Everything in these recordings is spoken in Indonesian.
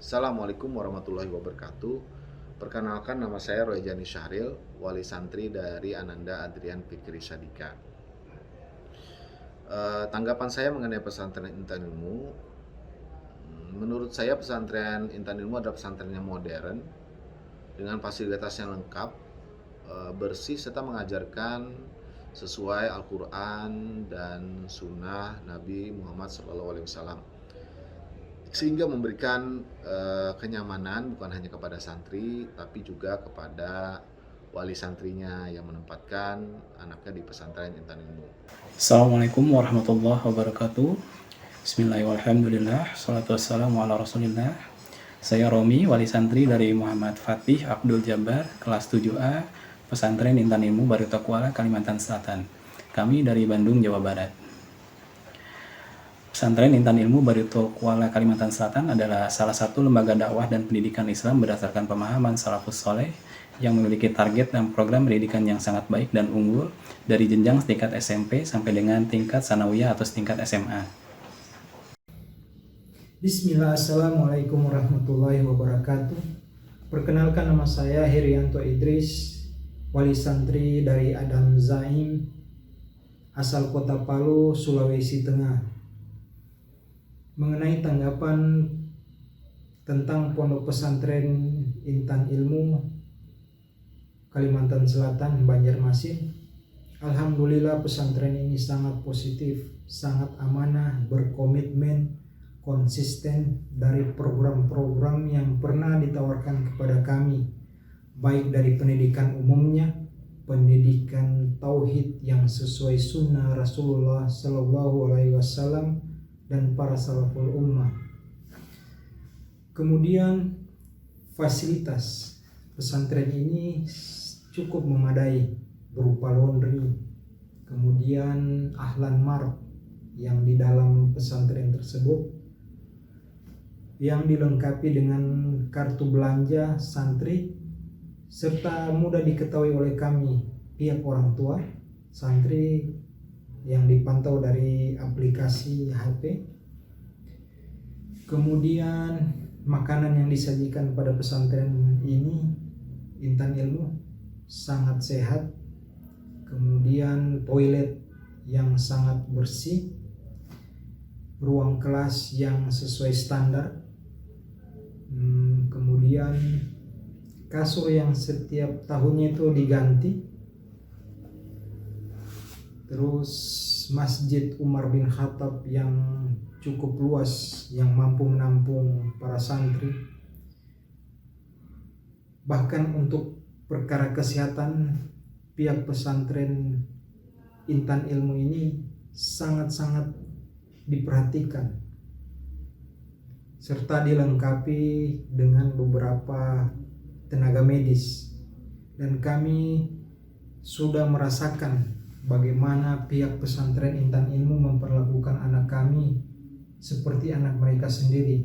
Assalamualaikum warahmatullahi wabarakatuh. Perkenalkan, nama saya Roy Jani Syahril, wali santri dari Ananda Adrian Fikri Sadika. Tanggapan saya mengenai pesantren Intan Ilmu, menurut saya pesantren Intan Ilmu adalah pesantren yang modern dengan fasilitas yang lengkap, bersih, serta mengajarkan sesuai Al-Quran dan Sunnah Nabi Muhammad SAW, sehingga memberikan kenyamanan bukan hanya kepada santri tapi juga kepada wali santrinya yang menempatkan anaknya di pesantren Intan Ilmu. Assalamualaikum warahmatullahi wabarakatuh. Bismillahirrahmanirrahim. Salatu wassalamu ala rasulillah. Saya Romi, wali santri dari Muhammad Fatih Abdul Jabbar, kelas 7A, pesantren Intan Ilmu Barito Kuala, Kalimantan Selatan. Kami dari Bandung, Jawa Barat. Pesantren Intan Ilmu Barito Kuala, Kalimantan Selatan adalah salah satu lembaga dakwah dan pendidikan Islam berdasarkan pemahaman salafus soleh yang memiliki target dan program pendidikan yang sangat baik dan unggul dari jenjang tingkat SMP sampai dengan tingkat sanawiyah atau tingkat SMA. Bismillah, Assalamualaikum warahmatullahi wabarakatuh. Perkenalkan, nama saya Herianto Idris, wali santri dari Adam Zaim, asal kota Palu, Sulawesi Tengah. Mengenai tanggapan tentang pondok pesantren Intan Ilmu Kalimantan Selatan, Banjarmasin, alhamdulillah pesantren ini sangat positif, sangat amanah, berkomitmen, konsisten dari program-program yang pernah ditawarkan kepada kami, baik dari pendidikan umumnya, pendidikan tauhid yang sesuai sunnah Rasulullah Shallallahu Alaihi Wasallam dan para salaful ummah. Kemudian fasilitas pesantren ini cukup memadai, berupa laundry, kemudian ahlan mart yang di dalam pesantren tersebut, yang dilengkapi dengan kartu belanja santri, serta mudah diketahui oleh kami pihak orang tua santri yang dipantau dari aplikasi HP. Kemudian makanan yang disajikan pada pesantren ini Intan Ilmu sangat sehat. Kemudian toilet yang sangat bersih, ruang kelas yang sesuai standar, kemudian kasur yang setiap tahunnya itu diganti, terus Masjid Umar bin Khattab yang cukup luas yang mampu menampung para santri. Bahkan untuk perkara kesehatan, pihak pesantren Intan Ilmu ini sangat-sangat diperhatikan, serta dilengkapi dengan beberapa tenaga medis. Dan kami sudah merasakan bagaimana pihak pesantren Intan Ilmu memperlakukan anak kami seperti anak mereka sendiri.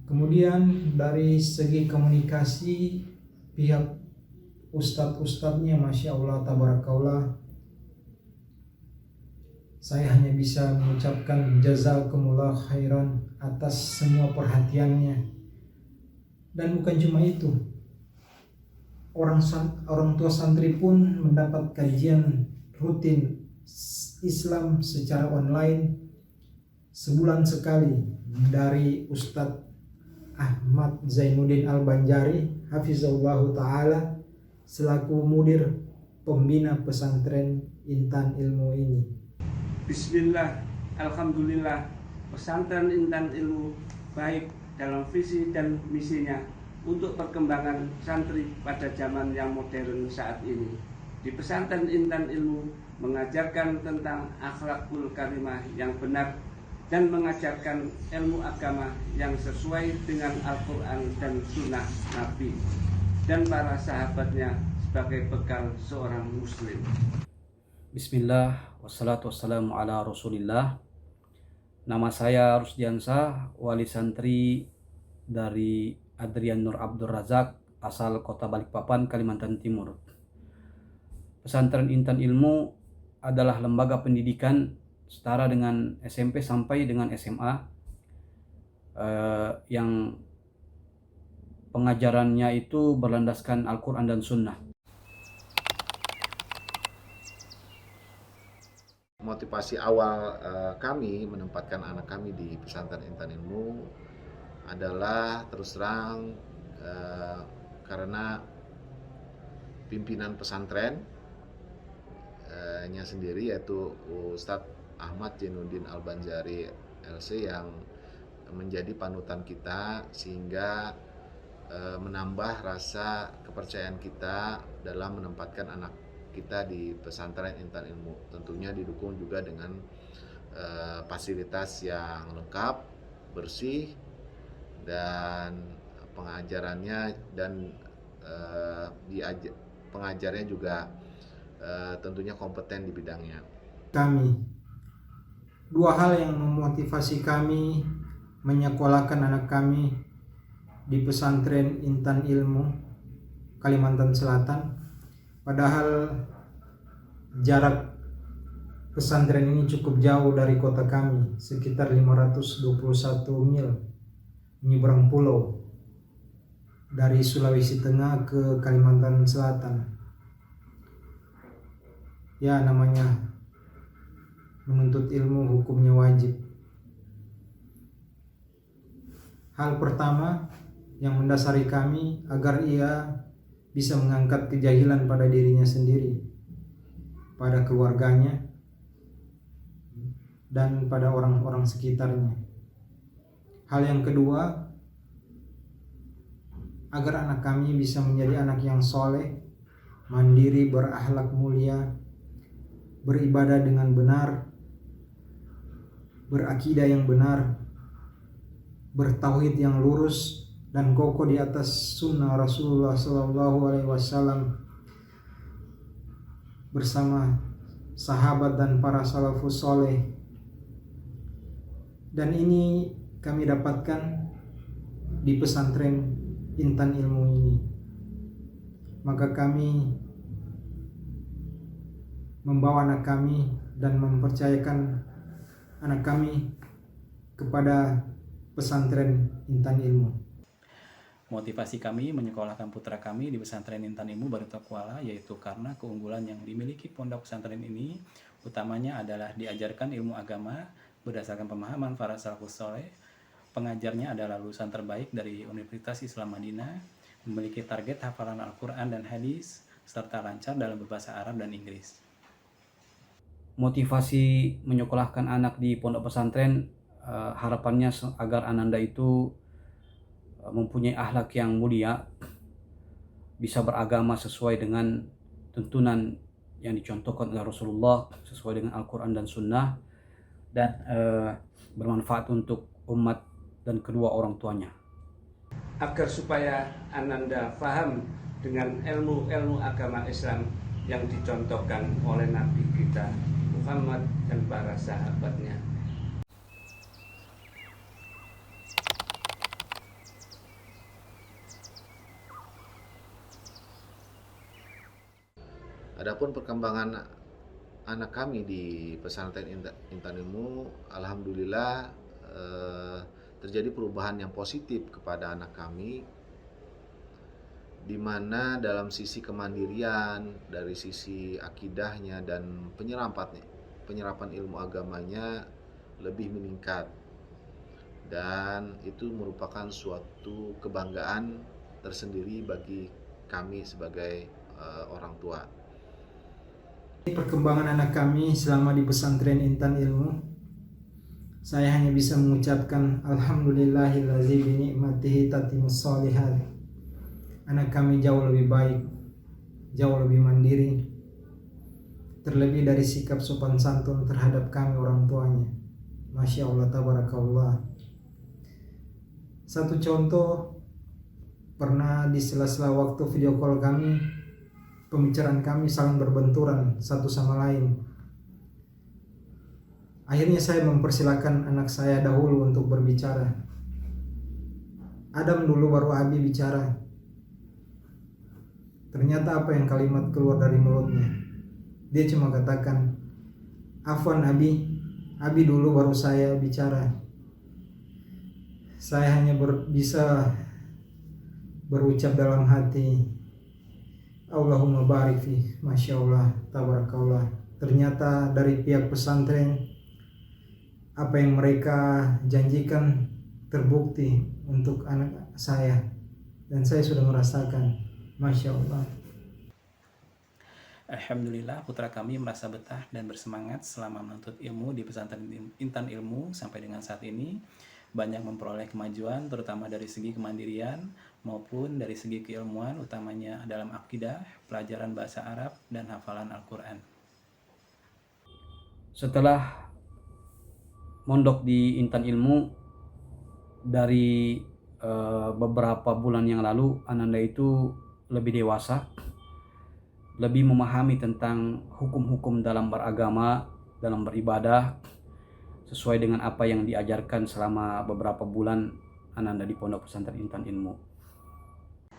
Kemudian dari segi komunikasi, pihak ustadz-ustadznya Masya Allah Tabarakallah, saya hanya bisa mengucapkan jazakumullah khairan atas semua perhatiannya. Dan bukan cuma itu, orang tua santri pun mendapat kajian rutin Islam secara online sebulan sekali dari Ustadz Ahmad Zainuddin Al-Banjari hafizahullahu ta'ala selaku mudir pembina pesantren Intan Ilmu ini. Bismillah, alhamdulillah, pesantren Intan Ilmu baik dalam visi dan misinya untuk perkembangan santri pada zaman yang modern saat ini. Di pesantren Intan Ilmu mengajarkan tentang akhlakul karimah yang benar dan mengajarkan ilmu agama yang sesuai dengan Al-Quran dan Sunnah Nabi dan para sahabatnya sebagai bekal seorang muslim. Bismillah, wassalatu wassalamu ala rasulillah. Nama saya Rusdiansah, wali santri dari Adrian Nur Abdul Razak, asal kota Balikpapan, Kalimantan Timur. Pesantren Intan Ilmu adalah lembaga pendidikan setara dengan SMP sampai dengan SMA yang pengajarannya itu berlandaskan Al-Quran dan Sunnah. Motivasi awal kami menempatkan anak kami di pesantren Intan Ilmu adalah terus terang karena pimpinan pesantren nya sendiri, yaitu Ustadz Ahmad Jainuddin Al-Banjari LC, yang menjadi panutan kita, sehingga menambah rasa kepercayaan kita dalam menempatkan anak kita di pesantren Intan Ilmu. Tentunya didukung juga dengan fasilitas yang lengkap, bersih, dan pengajarannya dan pengajarnya juga tentunya kompeten di bidangnya. Dua hal yang memotivasi kami menyekolahkan anak kami di pesantren Intan Ilmu Kalimantan Selatan, padahal jarak pesantren ini cukup jauh dari kota kami, sekitar 521 mil menyeberang pulau dari Sulawesi Tengah ke Kalimantan Selatan. Ya, namanya menuntut ilmu hukumnya wajib. Hal pertama yang mendasari kami agar ia bisa mengangkat kejahilan pada dirinya sendiri, pada keluarganya, dan pada orang-orang sekitarnya. Hal yang kedua, agar anak kami bisa menjadi anak yang soleh, mandiri, berakhlak mulia, beribadah dengan benar, berakidah yang benar, bertauhid yang lurus, dan kokoh di atas sunnah Rasulullah SAW bersama sahabat dan para salafus soleh. Dan ini kami dapatkan di pesantren Intan Ilmu ini. Maka kami membawa anak kami dan mempercayakan anak kami kepada pesantren Intan Ilmu. Motivasi kami menyekolahkan putra kami di pesantren Intan Ilmu Baruta Kuala yaitu karena keunggulan yang dimiliki pondok pesantren ini utamanya adalah diajarkan ilmu agama berdasarkan pemahaman para salafus saleh. Pengajarnya adalah lulusan terbaik dari Universitas Islam Madinah, memiliki target hafalan Al-Quran dan hadis, serta lancar dalam berbahasa Arab dan Inggris. Motivasi menyekolahkan anak di pondok pesantren, harapannya agar ananda itu mempunyai akhlak yang mulia, bisa beragama sesuai dengan tuntunan yang dicontohkan oleh Rasulullah, sesuai dengan Al-Quran dan Sunnah, dan bermanfaat untuk umat dan kedua orang tuanya. Agar supaya ananda paham dengan ilmu-ilmu agama Islam yang dicontohkan oleh Nabi kita Muhammad dan para sahabatnya. Adapun perkembangan anak kami di pesantren Intan Ilmu, alhamdulillah terjadi perubahan yang positif kepada anak kami, di mana dalam sisi kemandirian, dari sisi akidahnya dan penyerapan ilmu agamanya lebih meningkat, dan itu merupakan suatu kebanggaan tersendiri bagi kami sebagai orang tua. Perkembangan anak kami selama di pesantren Intan Ilmu, saya hanya bisa mengucapkan alhamdulillahillazi bi ni'matihi tatimmus shalihat. Anak kami jauh lebih baik, jauh lebih mandiri, terlebih dari sikap sopan santun terhadap kami orang tuanya. Masya Allah, tabarakallah. Satu contoh, pernah di sela-sela waktu video call kami, pembicaraan kami saling berbenturan satu sama lain. Akhirnya saya mempersilahkan anak saya dahulu untuk berbicara. Adam dulu baru Abi bicara. Ternyata apa yang kalimat keluar dari mulutnya? Dia cuma katakan, "Afwan Abi, Abi dulu baru saya bicara." Saya hanya bisa berucap dalam hati, Allahumma barik fi, Masya Allah, tabarakallah. Ternyata dari pihak pesantren apa yang mereka janjikan terbukti untuk anak saya, dan saya sudah merasakan, Masya Allah. Alhamdulillah, putra kami merasa betah dan bersemangat selama menuntut ilmu di pesantren Intan Ilmu sampai dengan saat ini. Banyak memperoleh kemajuan terutama dari segi kemandirian maupun dari segi keilmuan, utamanya dalam akidah, pelajaran bahasa Arab, dan hafalan Al-Quran. Setelah mondok di Intan Ilmu dari beberapa bulan yang lalu, Ananda itu lebih dewasa, lebih memahami tentang hukum-hukum dalam beragama, dalam beribadah, sesuai dengan apa yang diajarkan selama beberapa bulan Ananda di Pondok Pesantren Intan Ilmu.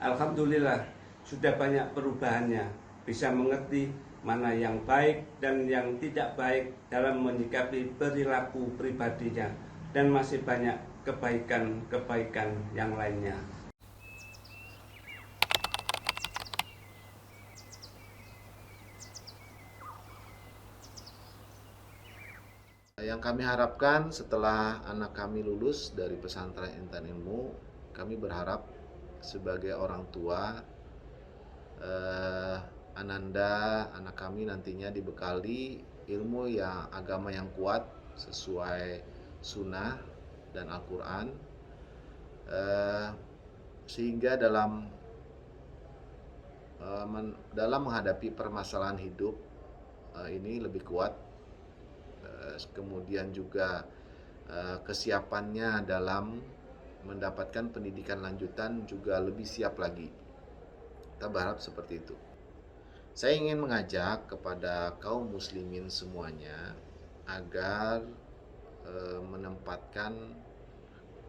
Alhamdulillah, sudah banyak perubahannya, bisa mengerti mana yang baik dan yang tidak baik dalam menyikapi perilaku pribadinya, dan masih banyak kebaikan-kebaikan yang lainnya. Yang kami harapkan setelah anak kami lulus dari pesantren Intan Ilmu, kami berharap sebagai orang tua, Ananda, anak kami nantinya dibekali ilmu yang agama yang kuat sesuai sunnah dan Al-Quran, sehingga dalam menghadapi permasalahan hidup ini lebih kuat. Kemudian juga kesiapannya dalam mendapatkan pendidikan lanjutan juga lebih siap lagi. Kita berharap seperti itu. Saya ingin mengajak kepada kaum muslimin semuanya agar menempatkan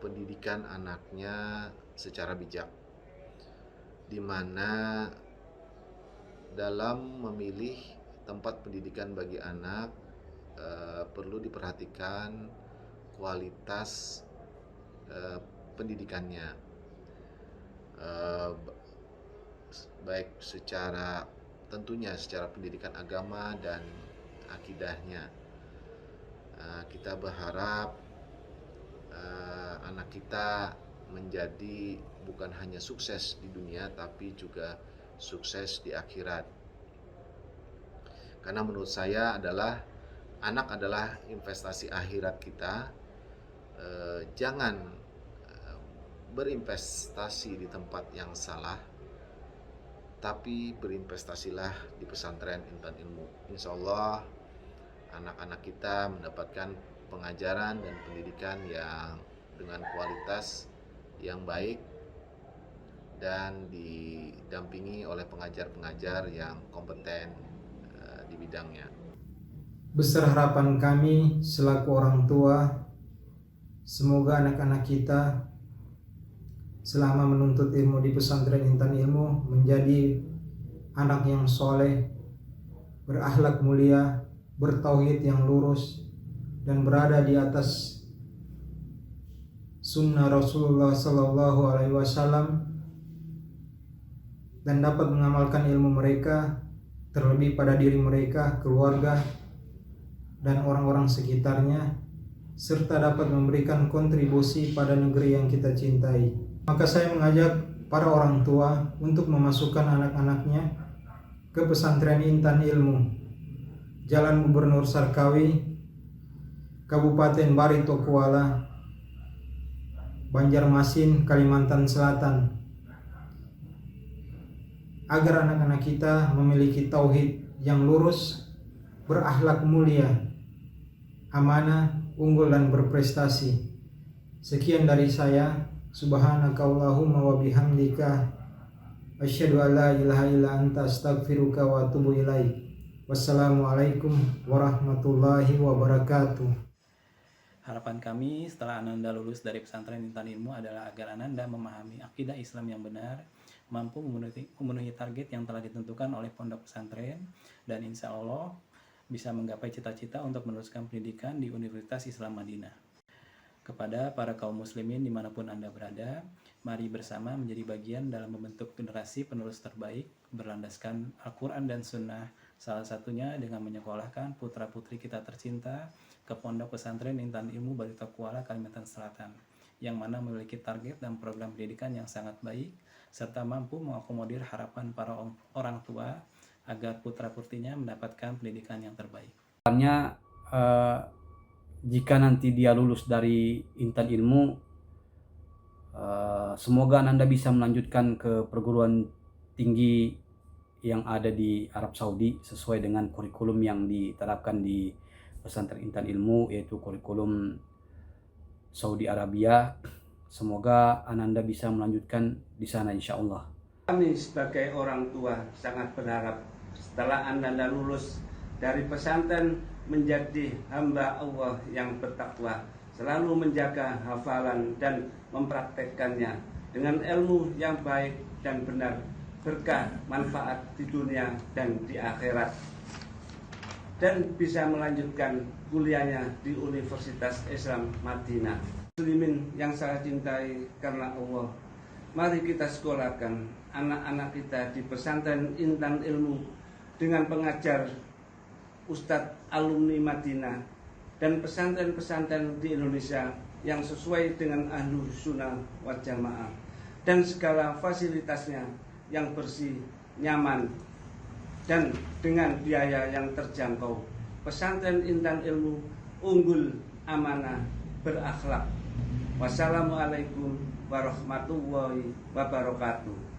pendidikan anaknya secara bijak, di mana dalam memilih tempat pendidikan bagi anak perlu diperhatikan kualitas pendidikannya, baik tentunya secara pendidikan agama dan akidahnya. Kita berharap anak kita menjadi bukan hanya sukses di dunia tapi juga sukses di akhirat. Karena menurut saya anak adalah investasi akhirat kita. Jangan berinvestasi di tempat yang salah, tapi berinvestasilah di pesantren Intan Ilmu. Insya Allah anak-anak kita mendapatkan pengajaran dan pendidikan yang dengan kualitas yang baik dan didampingi oleh pengajar-pengajar yang kompeten di bidangnya. Besar harapan kami selaku orang tua, semoga anak-anak kita selama menuntut ilmu di pesantren Intan Ilmu menjadi anak yang soleh, berakhlak mulia, bertauhid yang lurus, dan berada di atas sunnah Rasulullah Sallallahu Alaihi Wasallam, dan dapat mengamalkan ilmu mereka terlebih pada diri mereka, keluarga, dan orang-orang sekitarnya, serta dapat memberikan kontribusi pada negeri yang kita cintai. Maka saya mengajak para orang tua untuk memasukkan anak-anaknya ke pesantren Intan Ilmu, Jalan Gubernur Sarkawi, Kabupaten Barito Kuala, Banjarmasin, Kalimantan Selatan, agar anak-anak kita memiliki tauhid yang lurus, berakhlak mulia, amanah, unggul, dan berprestasi. Sekian dari saya. Subhanakallahumma wa bihamdika asyhadu an la ilaha illa anta astaghfiruka wa atubu ilaik. Wassalamualaikum warahmatullahi wabarakatuh. Harapan kami setelah Ananda lulus dari pesantren Intan Ilmu adalah agar Ananda memahami akidah Islam yang benar, mampu memenuhi target yang telah ditentukan oleh pondok pesantren, dan insya Allah bisa menggapai cita-cita untuk meneruskan pendidikan di Universitas Islam Madinah. Kepada para kaum muslimin dimanapun Anda berada, mari bersama menjadi bagian dalam membentuk generasi penerus terbaik berlandaskan Al-Quran dan Sunnah, salah satunya dengan menyekolahkan putra-putri kita tercinta ke Pondok Pesantren Intan Ilmu Barito Kuala, Kalimantan Selatan, yang mana memiliki target dan program pendidikan yang sangat baik, serta mampu mengakomodir harapan para orang tua agar putra-putrinya mendapatkan pendidikan yang terbaik. Jika nanti dia lulus dari Intan Ilmu, semoga Ananda bisa melanjutkan ke perguruan tinggi yang ada di Arab Saudi sesuai dengan kurikulum yang diterapkan di pesantren Intan Ilmu, yaitu kurikulum Saudi Arabia. Semoga Ananda bisa melanjutkan di sana insya Allah. Kami sebagai orang tua sangat berharap setelah Ananda lulus dari pesantren menjadi hamba Allah yang bertakwa, selalu menjaga hafalan dan mempraktekkannya dengan ilmu yang baik dan benar, berkah manfaat di dunia dan di akhirat, dan bisa melanjutkan kuliahnya di Universitas Islam Madinah. Muslimin yang saya cintai karena Allah, mari kita sekolahkan anak-anak kita di pesantren Intan Ilmu dengan pengajar Ustadz alumni Madinah dan pesantren-pesantren di Indonesia yang sesuai dengan Ahlus Sunnah wal Jamaah, dan segala fasilitasnya yang bersih, nyaman, dan dengan biaya yang terjangkau. Pesantren Intan Ilmu unggul, amanah, berakhlak. Wassalamualaikum warahmatullahi wabarakatuh.